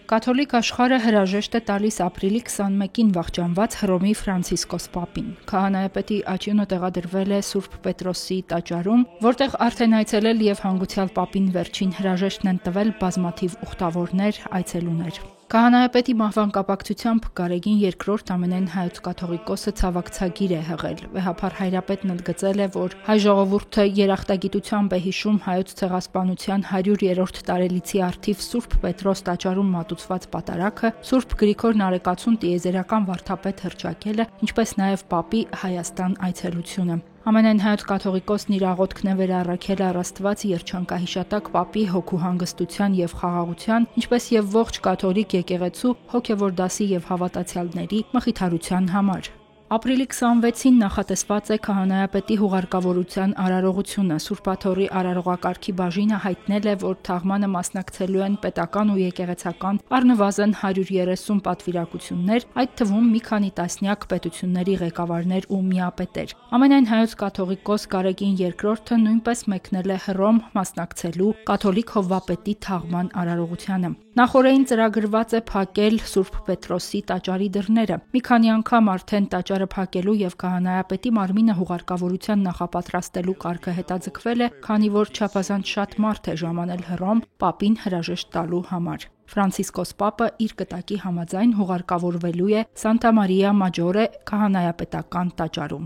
Կաթոլիկ աշխարհը հրաժեշտ է տալիս ապրիլի 21-ին վախճանված Հռոմի Ֆրանցիսկոս Պապին։ Քահանայապետի աճյունը տեղադրվել է Սուրբ Պետրոսի տաճարում, որտեղ արդեն այցելել եւ հանգուցյալ Պապին վերջին հրաժեշտն են տվել բազմաթիվ ուխտավորներ, այցելուներ։ Քահանայապետի մահվան կապակցությամբ Գարեգին II ամենայն հայոց կաթողիկոսը ցավակցագիր է հղել։ Վեհափառ հայրապետն ընդգծել է, որ հայ ժողովուրդը երախտագիտությամբ է հիշում հայոց ցեղասպանության 100-րդ տարելիցի առթիվ Սուրբ Պետրոս տաճարում մատուցված պատարագը, Սուրբ Գրիգոր Նարեկացուն տիեզերական վարդապետ հռչակելը, ինչպես նաև Պապի Հայաստան այցելությունը։ Ամենայն հայոց կաթողիկոսն իր աղոթքն է վերառաքել առ Աստված երջանկահիշատակ Պապի հոգու հանգստության եւ խաղաղության, ինչպես եւ ողջ կաթոլիկ եկեղեցու հոգեվոր դասի եւ հավատացյալների մխիթարության համար։ Ապրիլի 26-ին նախատեսված է քահանայապետի հուղարկավորության արարողությունը։ Սուրբ Աթոռի արարողակարգի բաժինը հայտնել է, որ թաղմանը մասնակցելու են պետական ու եկեղեցական առնվազն 130 պատվիրակություններ, այդ թվում մի քանի տասնյակ պետությունների ղեկավարներ ու միապետեր։ Ամենայն հայոց կաթողիկոս Գարեգին II նույնպես մեկնել է Հռոմ մասնակցելու կաթոլիկ հովվապետի թաղման արարողությանը։ Նախօրեին ծրագրված է փակել Սուրբ Պետրոսի տաճարի դռները։ Մի քանի անգամ արդեն տաճարը փակելու եւ քահանայապետի մարմինը հուղարկավորության նախապատրաստելու կարգը հետաձգվել է, քանի որ չափազանց շատ մարդ է ժամանել Հռոմ Պապին հրաժեշտ տալու համար։ Ֆրանցիսկոս Պապը իր կտակի համաձայն հուղարկավորվելու է Սանտա Մարիա Մաջորե քահանայապետական տաճարում։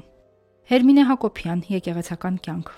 Հերմինե Հակոբյան, Եկեղեցական կյանք։